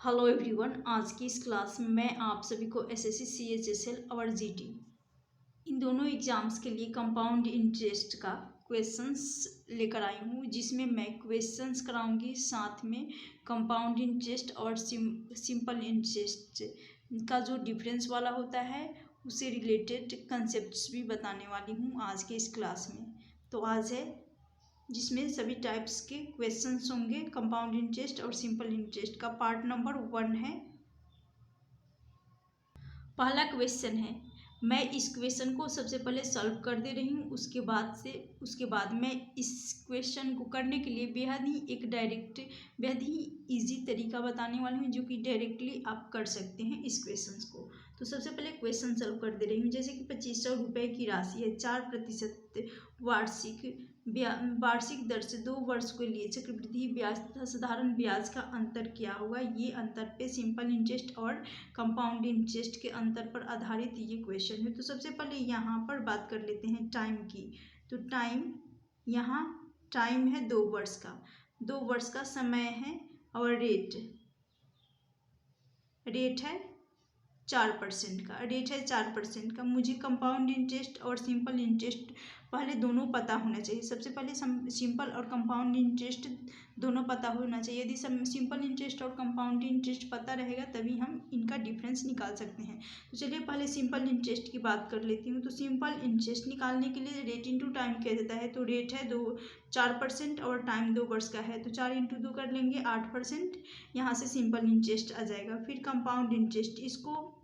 Hello everyone. आज की इस क्लास में मैं आप सभी को एसएससी सीएचएसएल और जीटी इन दोनों एग्जाम्स के लिए कंपाउंड इंटरेस्ट का क्वेश्चंस लेकर आई हूँ, जिसमें मैं क्वेश्चंस कराऊंगी, साथ में कंपाउंड इंटरेस्ट और सिंपल इंटरेस्ट का जो डिफरेंस वाला होता है उससे रिलेटेड कंसेप्ट्स भी बताने वाली हूँ आज के इस क्लास में। तो आज है जिसमें सभी टाइप्स के क्वेश्चंस होंगे। कंपाउंड इंटरेस्ट और सिंपल इंटरेस्ट का पार्ट नंबर 1 है। पहला क्वेश्चन है, मैं इस क्वेश्चन को सबसे पहले सॉल्व कर दे रही हूँ, उसके बाद मैं इस क्वेश्चन को करने के लिए बेहद ही इजी तरीका बताने वाली हूँ, जो कि डायरेक्टली आप कर सकते हैं इस क्वेश्चन को। तो सबसे पहले क्वेश्चन सॉल्व कर दे रही हूँ। जैसे कि 2500 रुपये की राशि है, 4% वार्षिक दर से 2 वर्ष के लिए चक्रवृद्धि ब्याज तथा साधारण ब्याज का अंतर क्या होगा। ये अंतर पे सिंपल इंटरेस्ट और कंपाउंड इंटरेस्ट के अंतर पर आधारित ये क्वेश्चन है। तो सबसे पहले यहाँ पर बात कर लेते हैं टाइम की। तो यहाँ टाइम है 2 वर्ष का, 2 वर्ष का समय है, और रेट है 4% का, मुझे कंपाउंड इंटरेस्ट और सिंपल इंटरेस्ट पहले दोनों पता होना चाहिए। सबसे पहले सिंपल और कंपाउंड इंटरेस्ट दोनों पता होना चाहिए। यदि सिंपल इंटरेस्ट और कंपाउंड इंटरेस्ट पता रहेगा तभी हम इनका डिफरेंस निकाल सकते हैं। तो चलिए पहले सिंपल इंटरेस्ट की बात कर लेती हूँ। तो सिंपल इंटरेस्ट निकालने के लिए रेट इंटू टाइम किया जाता है। तो रेट है 4% और टाइम 2 वर्ष का है, तो 4 इंटू 2 कर लेंगे 8%। यहाँ से सिंपल इंटरेस्ट आ जाएगा। फिर कंपाउंड इंटरेस्ट, इसको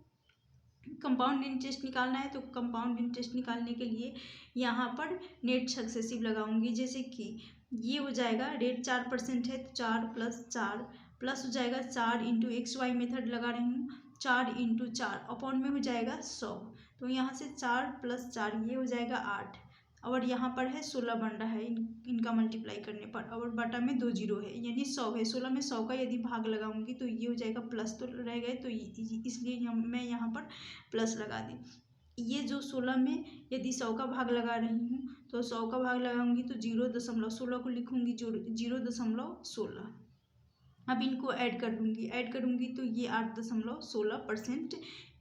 कंपाउंड इंटरेस्ट निकालना है। तो कंपाउंड इंटरेस्ट निकालने के लिए यहाँ पर नेट सक्सेसिव लगाऊंगी। जैसे कि ये हो जाएगा, रेट 4% है तो 4 + 4 प्लस हो जाएगा 4 इंटू XY मेथड लगा रही हूँ, 4 इंटू 4 अपॉन में हो जाएगा 100। तो यहाँ से 4 + 4 ये हो जाएगा 8, और यहाँ पर है 16 बन रहा है इनका मल्टीप्लाई करने पर, और बटा में 2 जीरो है यानी 100 है। 16 में 100 का यदि भाग लगाऊंगी तो ये हो जाएगा प्लस, तो रह गए, तो इसलिए मैं यहाँ पर प्लस लगा दी। ये जो 16 में यदि 100 का भाग लगा रही हूँ तो 100 का भाग लगाऊंगी तो 0.16 को लिखूंगी 0.16। अब इनको ऐड करूँगी तो ये 8.16%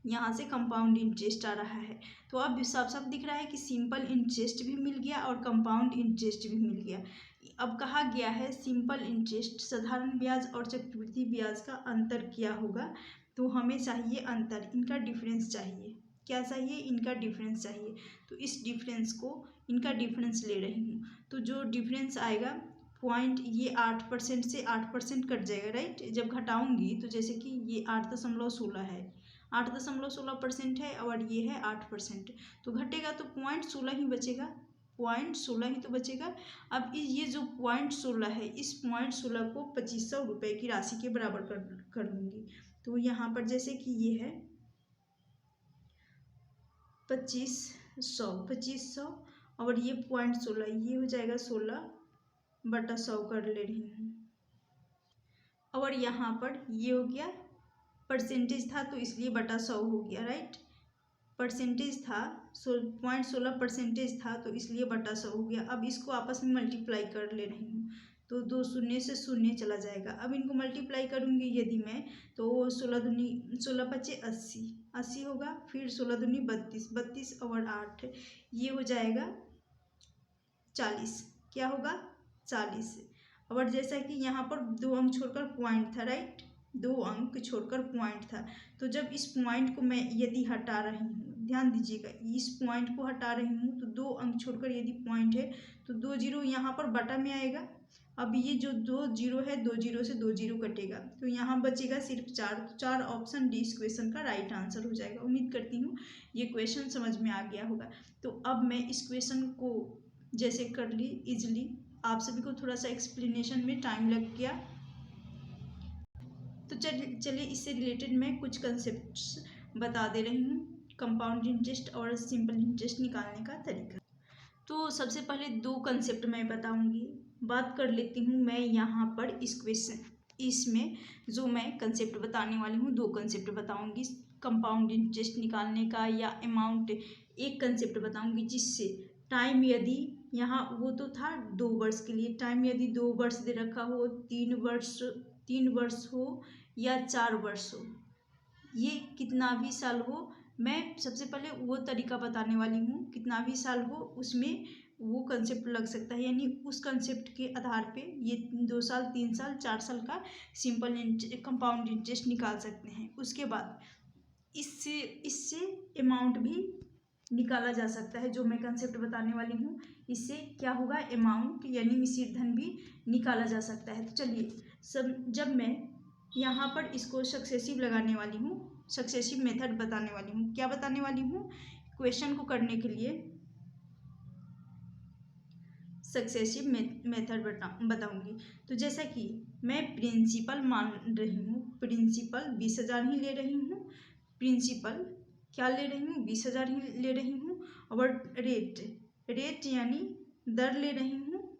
यहाँ से कंपाउंड इंटरेस्ट आ रहा है। तो अब साफ साफ दिख रहा है कि सिंपल इंटरेस्ट भी मिल गया और कंपाउंड इंटरेस्ट भी मिल गया। अब कहा गया है सिंपल इंटरेस्ट साधारण ब्याज और चक्रवृद्धि ब्याज का अंतर क्या होगा। तो हमें चाहिए अंतर, इनका डिफरेंस चाहिए। क्या चाहिए? इनका डिफरेंस चाहिए। तो इस डिफरेंस को, इनका डिफरेंस ले रही हूँ। तो जो डिफरेंस आएगा पॉइंट, ये 8% से 8% कट जाएगा, राइट। जब घटाऊंगी तो जैसे कि ये 8.16 है, 8.16% है, और ये है 8%, तो घटेगा तो 0.16 ही बचेगा, 0.16 ही तो बचेगा। अब ये जो 0.16 है, इस 0.16 को 2500 रुपये की राशि के बराबर कर लूँगी। तो यहाँ पर जैसे कि ये है 2500 और ये 0.16, ये हो जाएगा 16/100 कर ले रही हूँ। और यहाँ पर ये हो गया, परसेंटेज था तो इसलिए बटा 100 हो गया, राइट। परसेंटेज था 0.16 परसेंटेज था तो इसलिए बटा 100 हो गया। अब इसको आपस में मल्टीप्लाई कर ले रही हूँ तो 2 शून्य से शून्य चला जाएगा। अब इनको मल्टीप्लाई करूँगी यदि मैं, तो 16 दूनी 16 × 5 = 80 होगा। फिर 16 दूनी 32, 32 और 8 ये हो जाएगा 40। क्या होगा? 40। और जैसा कि यहाँ पर 2 अंक छोड़कर पॉइंट था, राइट, 2 अंक छोड़कर पॉइंट था। तो जब इस पॉइंट को मैं यदि हटा रही हूँ, ध्यान दीजिएगा, इस पॉइंट को हटा रही हूँ तो 2 अंक छोड़कर यदि पॉइंट है तो 2 जीरो यहाँ पर बटा में आएगा। अब ये जो 2 जीरो है, 2 जीरो से 2 जीरो कटेगा तो यहाँ बचेगा सिर्फ 4। तो 4 ऑप्शन डी इस क्वेश्चन का राइट आंसर हो जाएगा। उम्मीद करती हूँ ये क्वेश्चन समझ में आ गया होगा। तो अब मैं इस क्वेश्चन को जैसे कर ली इजली, आप सभी को थोड़ा सा एक्सप्लेनेशन में टाइम लग गया, तो चलिए इससे रिलेटेड मैं कुछ कंसेप्ट्स बता दे रही हूँ, कंपाउंड इंटरेस्ट और सिंपल इंटरेस्ट निकालने का तरीका। तो सबसे पहले 2 कंसेप्ट मैं बताऊंगी। बात कर लेती हूँ मैं यहाँ पर इसमें जो मैं कंसेप्ट बताने वाली हूँ, 2 कंसेप्ट बताऊंगी कंपाउंड इंटरेस्ट निकालने का, या अमाउंट एक कंसेप्ट बताऊंगी जिससे टाइम, यदि यहाँ वो तो था 2 वर्ष के लिए, टाइम यदि 2 वर्ष दे रखा हो, 3 वर्ष 3 वर्ष हो या 4 वर्ष हो, ये कितना भी साल हो, मैं सबसे पहले वो तरीका बताने वाली हूँ। कितना भी साल हो उसमें वो कंसेप्ट लग सकता है, यानी उस कंसेप्ट के आधार पे ये 2 साल, 3 साल, 4 साल का सिंपल कंपाउंड इंटरेस्ट निकाल सकते हैं। उसके बाद इससे इससे अमाउंट भी निकाला जा सकता है। जो मैं कंसेप्ट बताने वाली हूँ, इससे क्या होगा, अमाउंट यानी मिश्रित धन भी निकाला जा सकता है। तो चलिए जब मैं यहाँ पर इसको सक्सेसिव लगाने वाली हूँ, सक्सेसिव मेथड बताने वाली हूँ। क्या बताने वाली हूँ, क्वेश्चन को करने के लिए सक्सेसिव मेथड बताऊंगी। तो जैसा कि मैं प्रिंसिपल मान रही हूँ, प्रिंसिपल 20,000 ही ले रही हूँ, प्रिंसिपल क्या ले रही हूँ, 20,000 ही ले रही हूँ। और रेट यानी दर ले रही हूँ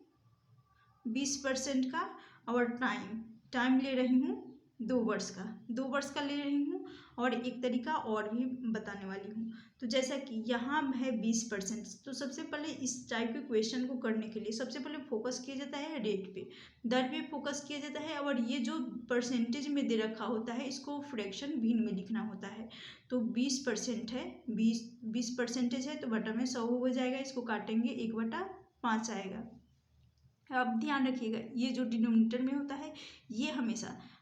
20% का, और टाइम ले रही हूँ 2 वर्ष का, 2 वर्ष का ले रही हूँ। और एक तरीका और भी बताने वाली हूँ। तो जैसा कि यहाँ है 20%, तो सबसे पहले इस टाइप के क्वेश्चन को करने के लिए सबसे पहले फोकस किया जाता है रेट पे, दर पे फोकस किया जाता है। और ये जो परसेंटेज में दे रखा होता है, इसको फ्रैक्शन भिन्न में लिखना होता है। तो 20% है, 20% है, तो बटा में 100 हो जाएगा। इसको काटेंगे, 1/5 आएगा। अब ध्यान रखिएगा, ये जो डिनोमिनेटर में होता है, ये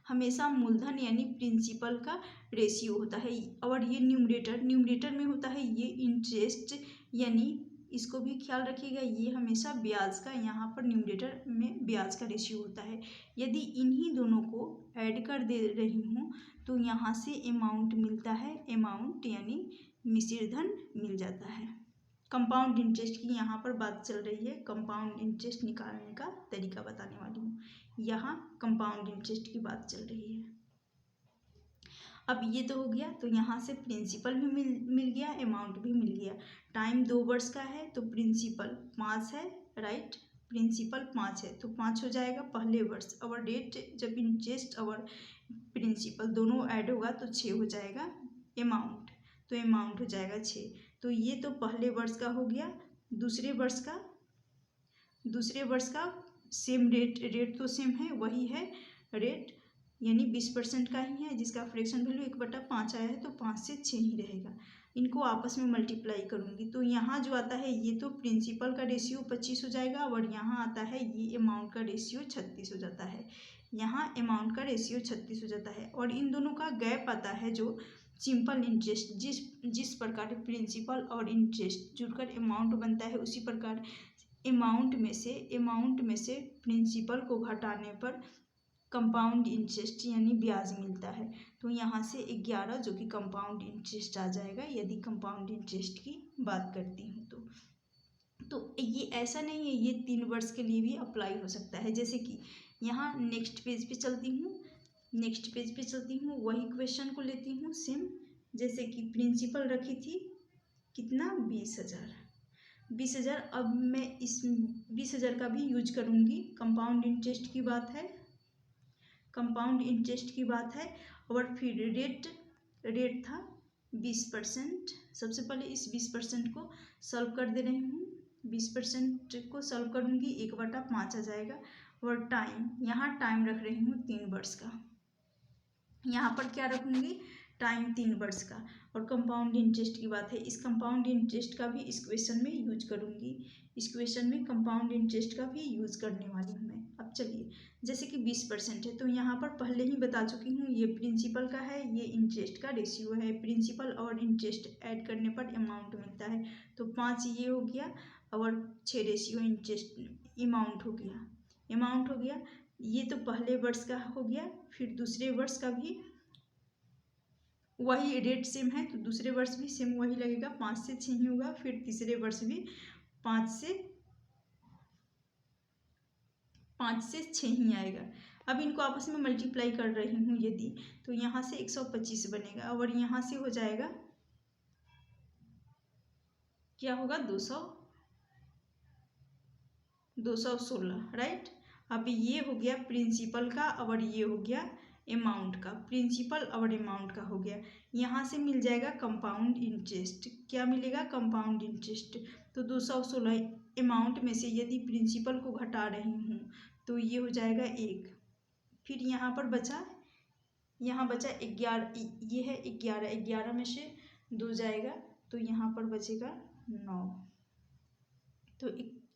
हमेशा मूलधन यानी प्रिंसिपल का रेशियो होता है। और ये न्यूमरेटर में होता है ये इंटरेस्ट, यानी इसको भी ख्याल रखिएगा, ये हमेशा ब्याज का, यहाँ पर न्यूमरेटर में ब्याज का रेशियो होता है। यदि इन्हीं दोनों को ऐड कर दे रही हूँ तो यहाँ से अमाउंट मिलता है, अमाउंट यानी मिश्रित धन मिल जाता है। कंपाउंड इंटरेस्ट की यहाँ पर बात चल रही है, कंपाउंड इंटरेस्ट निकालने का तरीका बताने वाली हूँ। यहाँ कंपाउंड इंटरेस्ट की बात चल रही है। अब ये तो हो गया, तो यहाँ से प्रिंसिपल भी मिल गया, अमाउंट भी मिल गया। टाइम 2 वर्ष का है, तो प्रिंसिपल 5 है, राइट, प्रिंसिपल 5 है, तो 5 हो जाएगा पहले वर्ष। और रेट जब इंटरेस्ट और प्रिंसिपल दोनों ऐड होगा तो 6 हो जाएगा अमाउंट, तो अमाउंट हो जाएगा 6। तो ये तो पहले वर्ष का हो गया। दूसरे वर्ष का सेम रेट तो सेम है, वही है रेट, यानी 20% का ही है, जिसका फ्रैक्शन वैल्यू 1/5 आया है, तो 5 से 6 ही रहेगा। इनको आपस में मल्टीप्लाई करूँगी तो यहाँ जो आता है, ये तो प्रिंसिपल का रेशियो 25 हो जाएगा, और यहाँ आता है ये अमाउंट का रेशियो 36 हो जाता है। यहाँ अमाउंट का रेशियो 36 हो जाता है। और इन दोनों का गैप आता है जो सिंपल इंटरेस्ट, जिस प्रकार प्रिंसिपल और इंटरेस्ट जुड़कर अमाउंट बनता है, उसी प्रकार अमाउंट में से प्रिंसिपल को घटाने पर कंपाउंड इंटरेस्ट यानी ब्याज मिलता है। तो यहाँ से 11 जो कि कंपाउंड इंटरेस्ट आ जाएगा, यदि कंपाउंड इंटरेस्ट की बात करती हूँ तो ये ऐसा नहीं है, ये 3 वर्ष के लिए भी अप्लाई हो सकता है। जैसे कि यहाँ नेक्स्ट पेज पे चलती हूँ, वही क्वेश्चन को लेती हूँ सेम। जैसे कि प्रिंसिपल रखी थी कितना, 20,000। अब मैं इस 20,000 का भी यूज करूँगी। कंपाउंड इंटरेस्ट की बात है। और फिर रेट था 20%। सबसे पहले इस 20% को सॉल्व कर दे रही हूँ, 20% को सॉल्व करूँगी, 1/5 आ जाएगा। और यहाँ टाइम रख रही हूँ 3 वर्ष का, यहाँ पर क्या रखूँगी, टाइम 3 वर्ष का। और कंपाउंड इंटरेस्ट की बात है, इस कंपाउंड इंटरेस्ट का भी इस क्वेश्चन में यूज करूँगी, इस क्वेश्चन में कंपाउंड इंटरेस्ट का भी यूज करने वाली हूँ मैं। अब चलिए, जैसे कि 20% है, तो यहाँ पर पहले ही बता चुकी हूँ, ये प्रिंसिपल का है, ये इंटरेस्ट का रेशियो है। प्रिंसिपल और इंटरेस्ट ऐड करने पर अमाउंट मिलता है। तो 5 ये हो गया, और 6 रेशियो इंटरेस्ट अमाउंट हो गया। ये तो पहले वर्ष का हो गया। फिर दूसरे वर्ष का भी वही रेट सेम है, तो दूसरे वर्ष भी सेम वही लगेगा, 5 से 6 ही होगा। फिर तीसरे वर्ष भी 5 से 6 ही आएगा। अब इनको आपस में मल्टीप्लाई कर रही हूँ यदि, तो यहाँ से 125 बनेगा, और यहाँ से हो जाएगा, क्या होगा, 216, राइट। अब ये हो गया प्रिंसिपल का, और ये हो गया अमाउंट का। प्रिंसिपल और अमाउंट का हो गया। यहाँ से मिल जाएगा कंपाउंड इंटरेस्ट। क्या मिलेगा, कंपाउंड इंटरेस्ट। तो 216 अमाउंट में से यदि प्रिंसिपल को घटा रही हूँ तो ये हो जाएगा 1, फिर यहाँ पर बचा, यहाँ बचा 11, ये है 11, 11 में से 2 जाएगा तो यहाँ पर बचेगा 9, तो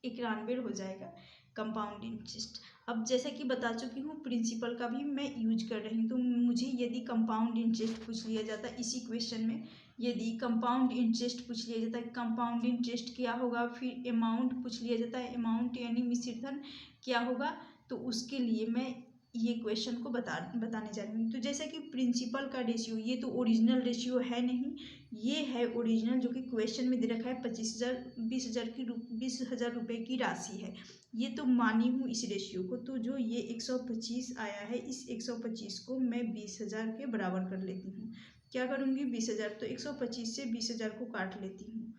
91 हो जाएगा कंपाउंड इंटरेस्ट। अब जैसा कि बता चुकी हूँ प्रिंसिपल का भी मैं यूज कर रही हूँ। तो मुझे यदि कंपाउंड इंटरेस्ट पूछ लिया जाता इसी क्वेश्चन में, यदि कंपाउंड इंटरेस्ट पूछ लिया जाता है कंपाउंड इंटरेस्ट क्या होगा, फिर अमाउंट पूछ लिया जाता है अमाउंट यानी मिश्रित धन क्या होगा, तो उसके लिए मैं ये क्वेश्चन को बताने जा रही हूँ। तो जैसा कि प्रिंसिपल का रेशियो, ये तो ओरिजिनल रेशियो है नहीं, ये है ओरिजिनल जो कि क्वेश्चन में दे रखा है 20,000 रुपये की राशि है। ये तो मानी हूँ इस रेशियो को, तो जो ये 125 आया है इस 125 को मैं 20,000 के बराबर कर लेती हूँ। क्या करूँगी 20,000, तो 125 से 20,000 को काट लेती हूँ,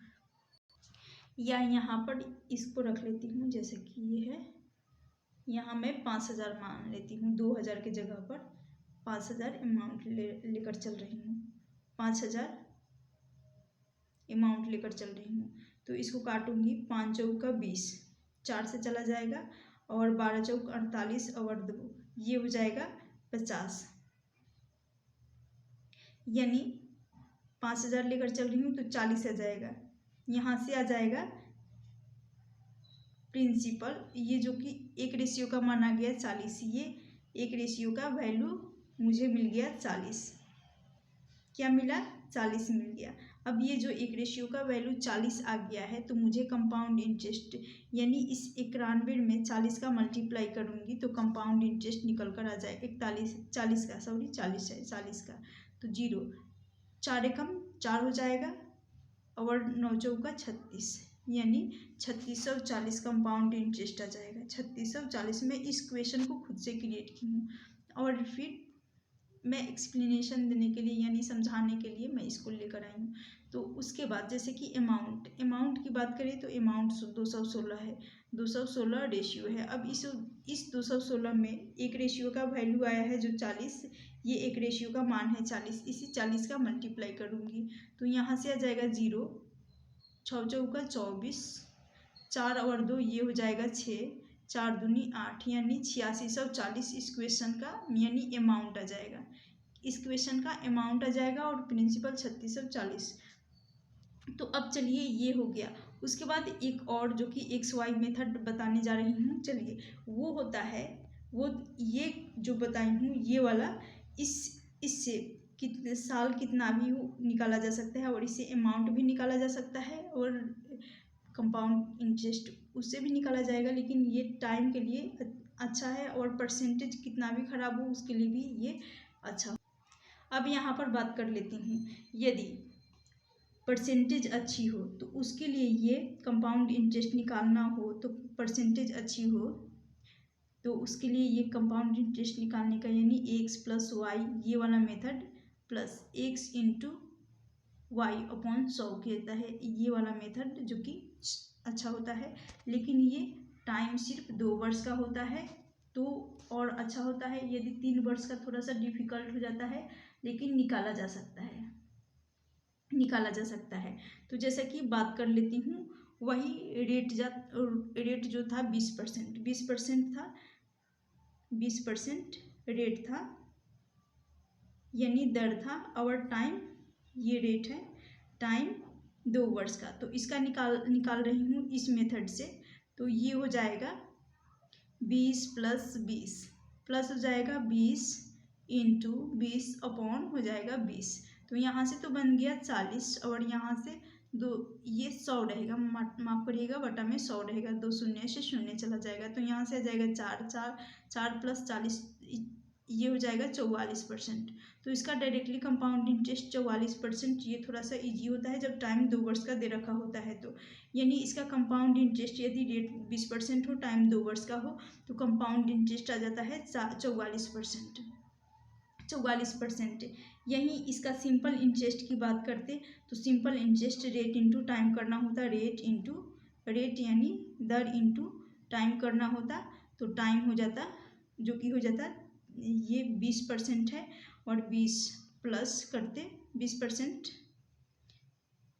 या यहाँ पर इसको रख लेती हूँ जैसे कि ये है, यहाँ मैं 5,000 मान लेती हूँ, 2,000 की जगह पर 5,000 अमाउंट लेकर चल रही हूँ, 5,000 अमाउंट लेकर चल रही हूँ। तो इसको काटूंगी, 5 चौका 20, 4 से चला जाएगा, और 12 चौक 48 और 2 ये हो जाएगा 50, यानी 5,000 लेकर चल रही हूँ तो 40 आ जाएगा। यहाँ से आ जाएगा प्रिंसिपल, ये जो कि एक रेशियो का माना गया 40, ये एक रेशियो का वैल्यू मुझे मिल गया 40, क्या मिला 40 मिल गया। अब ये जो एक रेशियो का वैल्यू 40 आ गया है तो मुझे कंपाउंड इंटरेस्ट यानी इस 91 में 40 का मल्टीप्लाई करूँगी तो कंपाउंड इंटरेस्ट निकल कर आ जाए 40 का, तो 0, 4 एकम 4 हो जाएगा और 9 चौका 36, यानी 3640 कंपाउंड इंटरेस्ट आ जाएगा। 3640 में इस क्वेश्चन को खुद से क्रिएट की हूँ, और फिर मैं एक्सप्लेनेशन देने के लिए यानी समझाने के लिए मैं इसको लेकर आई हूँ। तो उसके बाद जैसे कि अमाउंट की बात करें तो अमाउंट 216 है, 216 रेशियो है। अब इस 216 में एक रेशियो का वैल्यू आया है जो 40, ये एक रेशियो का मान है 40, इसी 40 का मल्टीप्लाई करूँगी तो यहाँ से आ जाएगा 0, 6 चौका 24, 4 और 2 ये हो जाएगा 6, 4 दूनी 8, यानी 8640 इस क्वेश्चन का यानी अमाउंट आ जाएगा, इस क्वेश्चन का अमाउंट आ जाएगा, और प्रिंसिपल 3640। तो अब चलिए ये हो गया। उसके बाद एक और जो कि XY मेथड बताने जा रही हूँ, चलिए वो होता है, वो ये जो बताई हूँ ये वाला, इससे कितने साल कितना भी निकाला जा सकता है, और इससे अमाउंट भी निकाला जा सकता है, और कंपाउंड इंटरेस्ट उससे भी निकाला जाएगा, लेकिन ये टाइम के लिए अच्छा है, और परसेंटेज कितना भी खराब हो उसके लिए भी ये अच्छा। अब यहाँ पर बात कर लेती हूँ, यदि परसेंटेज अच्छी हो तो उसके लिए ये कंपाउंड इंटरेस्ट निकालना हो, तो परसेंटेज अच्छी हो तो उसके लिए ये कंपाउंड इंटरेस्ट निकालने का यानी x + y ये वाला method plus x × y upon 100 कहता है, ये वाला मेथड जो कि अच्छा होता है, लेकिन ये टाइम सिर्फ 2 वर्ष का होता है तो और अच्छा होता है। यदि 3 वर्ष का थोड़ा सा डिफिकल्ट हो जाता है, लेकिन निकाला जा सकता है। तो जैसा कि बात कर लेती हूँ, वही रेट जो था 20% था, 20% रेट था यानी दर था, और टाइम ये रेट है, टाइम 2 वर्ष का। तो इसका निकाल रही हूँ इस मेथड से, तो ये हो जाएगा 20 + 20 प्लस हो जाएगा 20 × 20 अपॉन हो जाएगा 20, तो यहाँ से तो बन गया 40, और यहाँ से 2 ये 100 रहेगा, माफ़ करिएगा बटा में 100 रहेगा, 2 शून्य से शून्य चला जाएगा, तो यहाँ से आ जाएगा 4 + 40 ये हो जाएगा 44%। तो इसका डायरेक्टली कंपाउंड इंटरेस्ट 44%, ये थोड़ा सा इजी होता है जब टाइम 2 वर्ष का दे रखा होता है तो, यानी इसका कंपाउंड इंटरेस्ट यदि रेट 20% हो, टाइम 2 वर्ष का हो, तो कंपाउंड इंटरेस्ट आ जाता है 44%। यहीं इसका सिंपल इंटरेस्ट की बात करते तो simple interest rate into time करना होता, रेट यानी दर इंटू टाइम करना होता, तो टाइम हो जाता जो कि हो जाता ये 20% है, और 20 प्लस करते 20%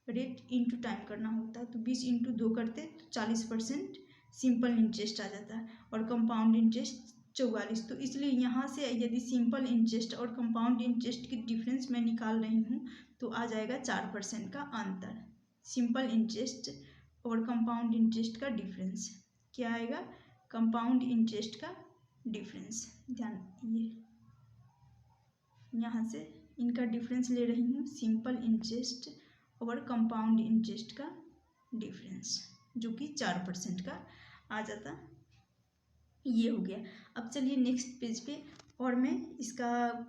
रेट इंटू टाइम करना होता, तो 20 × 2 करते तो 40% सिंपल इंटरेस्ट आ जाता है, और कंपाउंड इंटरेस्ट 44। तो इसलिए यहाँ से यदि सिंपल इंटरेस्ट और कंपाउंड इंटरेस्ट की डिफरेंस मैं निकाल रही हूँ तो आ जाएगा 4% का अंतर। सिंपल इंटरेस्ट और कंपाउंड इंटरेस्ट का डिफरेंस क्या आएगा, कंपाउंड इंटरेस्ट का डिफरेंस। ध्यान, ये यहाँ से इनका डिफरेंस ले रही हूँ, सिंपल इंटरेस्ट और कंपाउंड इंटरेस्ट का डिफरेंस जो कि 4% का आ जाता। ये हो गया। अब चलिए नेक्स्ट पेज पे, और मैं इसका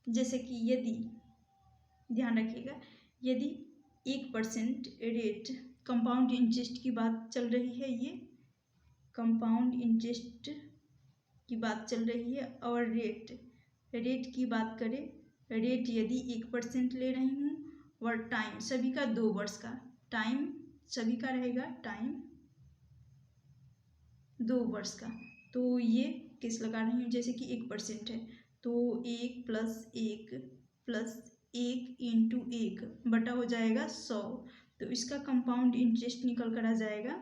जैसे कि यदि ध्यान रखिएगा, यदि 1% रेट, कंपाउंड इंटरेस्ट की बात चल रही है, ये कंपाउंड इंटरेस्ट की बात चल रही है, और रेट की बात करें, रेट यदि 1% ले रही हूँ और टाइम सभी का 2 वर्ष का, टाइम सभी का रहेगा, टाइम 2 वर्ष का, तो ये किस लगा रही हूँ, जैसे कि 1% है तो 1 + 1 इंटू 1 बटा हो जाएगा 100। तो इसका कंपाउंड इंटरेस्ट निकल कर आ जाएगा,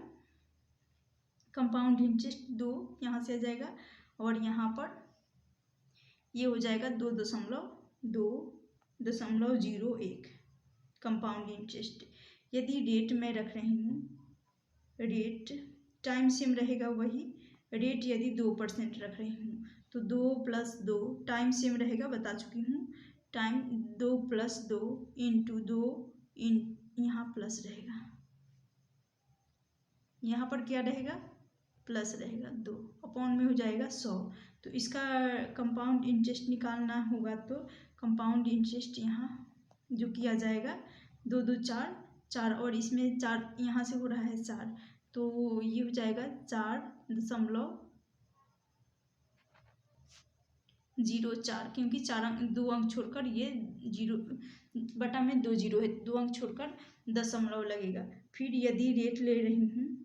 कंपाउंड इंटरेस्ट 2 यहाँ से आ जाएगा, और यहाँ पर ये हो जाएगा 2.01 कंपाउंड इंटरेस्ट। यदि रेट मैं रख रही हूँ, रेट टाइम सेम रहेगा वही, रेट यदि 2% रख रही हूँ तो 2 + 2 टाइम सेम रहेगा, बता चुकी हूँ, टाइम 2 + 2 इंटू 2 यहाँ प्लस रहेगा, यहाँ पर क्या रहेगा, प्लस रहेगा, 2 अपॉन में हो जाएगा 100। तो इसका कंपाउंड इंटरेस्ट निकालना होगा तो कंपाउंड इंटरेस्ट यहाँ जो किया जाएगा 2 2 4 4, और इसमें 4 यहाँ से हो रहा है 4, तो ये हो जाएगा 4.04, क्योंकि 2 अंक छोड़कर ये 0 बटा में 2 0 है, 2 अंक छोड़कर दशमलव लगेगा। फिर यदि रेट ले रही हूँ,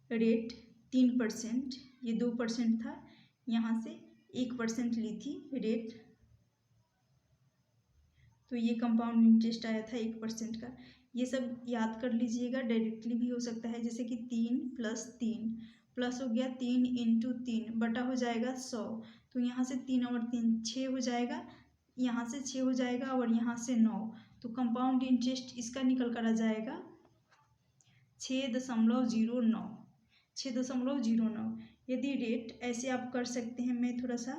रेट 3%, ये 2% था, यहाँ से 1% ली थी रेट, तो ये कंपाउंड इंटरेस्ट आया था 1% का। ये सब याद कर लीजिएगा, डायरेक्टली भी हो सकता है, जैसे कि 3 + 3 प्लस हो गया 3 इंटू 3 बटा हो जाएगा 100। तो यहाँ से 3 और 3 6 हो जाएगा, यहाँ से 6 हो जाएगा, और यहाँ से 9, तो कंपाउंड इंटरेस्ट इसका निकल कर आ जाएगा 6.09, 6.09। यदि रेट ऐसे आप कर सकते हैं, मैं थोड़ा सा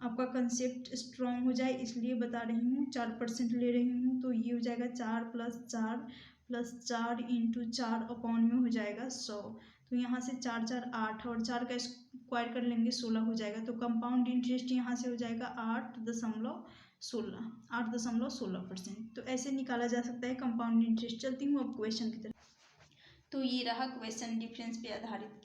आपका कंसेप्ट स्ट्रॉन्ग हो जाए इसलिए बता रही हूँ, 4% ले रही हूँ, तो ये हो जाएगा 4 + 4 + 4 इंटू 4 अपॉन में हो जाएगा 100। तो यहाँ से 4 4 8, और 4 का स्क्वायर कर लेंगे 16 हो जाएगा। तो कंपाउंड इंटरेस्ट यहाँ से हो जाएगा 8.16%। तो ऐसे निकाला जा सकता है कंपाउंड इंटरेस्ट। चलती हूँ अब क्वेश्चन की तरफ। तो ये रहा क्वेश्चन, डिफरेंस पे आधारित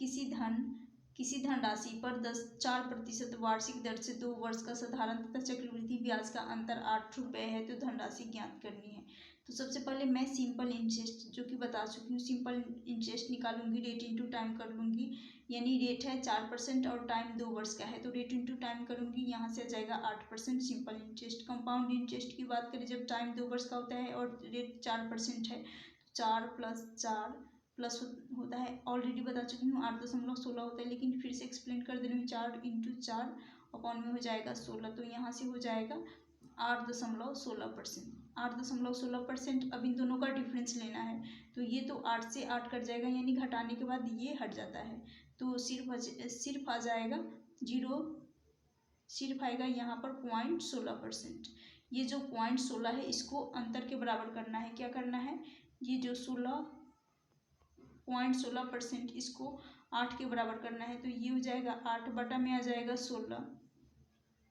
किसी धनराशि पर 4% वार्षिक दर से 2 वर्ष का साधारण तथा चक्रवृद्धि ब्याज का अंतर 8 रुपये है, तो धनराशि ज्ञात करनी है। तो सबसे पहले मैं सिंपल इंटरेस्ट जो कि बता चुकी हूँ, सिंपल इंटरेस्ट निकालूंगी, रेट इंटू टाइम कर लूँगी, यानी रेट है 4% और टाइम 2 वर्ष का है, तो रेट इंटू टाइम करूँगी, यहाँ से आ जाएगा 8% सिंपल इंटरेस्ट। कंपाउंड इंटरेस्ट की बात करें, जब टाइम 2 वर्ष का होता है और रेट 4% है, तो 4 + 4 प्लस होता है, ऑलरेडी बता चुकी हूँ 8.16 होता है, लेकिन फिर से एक्सप्लेन कर दे रही हूँ, 4 इंटू 4 अपॉन में हो जाएगा 16, तो यहाँ से हो जाएगा 8.16%। 8.16%। अब इन दोनों का डिफरेंस लेना है, तो ये तो 8 से 8 कट जाएगा, यानी घटाने के बाद ये हट जाता है, तो सिर्फ आ जाएगा 0, सिर्फ आएगा यहाँ पर 0.16%। ये जो 0.16 है इसको अंतर के बराबर करना है। क्या करना है, ये जो 0.16% इसको 8 के बराबर करना है, तो ये हो जाएगा 8 बटा में आ जाएगा 16,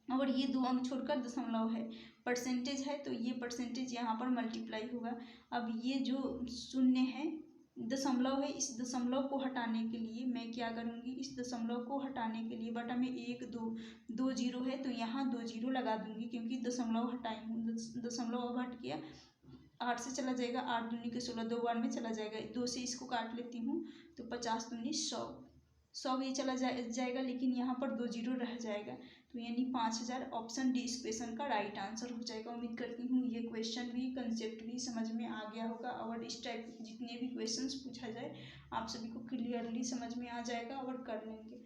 और ये 2 अंक छोड़कर दशमलव है, परसेंटेज है, तो ये परसेंटेज यहाँ पर मल्टीप्लाई होगा। अब ये जो शून्य है, दशमलव है, इस दशमलव को हटाने के लिए मैं क्या करूँगी, इस दशमलव को हटाने के लिए बटा में 1 2 0 है, तो यहाँ 2 0 लगा दूँगी, क्योंकि दशमलव हटाई हूँ, दशमलव अब हट गया, 8 से चला जाएगा, 8 दूनी के 16, 2 बार में चला जाएगा, 2 से इसको काट लेती हूँ, तो 50 दूनी 100 ये चला जाएगा, लेकिन यहाँ पर 2 0 रह जाएगा, तो यानी 5000। ऑप्शन डी इस क्वेश्चन का राइट आंसर हो जाएगा। उम्मीद करती हूँ ये क्वेश्चन भी, कंसेप्ट भी समझ में आ गया होगा, और इस टाइप जितने भी क्वेश्चंस पूछा जाए आप सभी को क्लियरली समझ में आ जाएगा और कर लेंगे।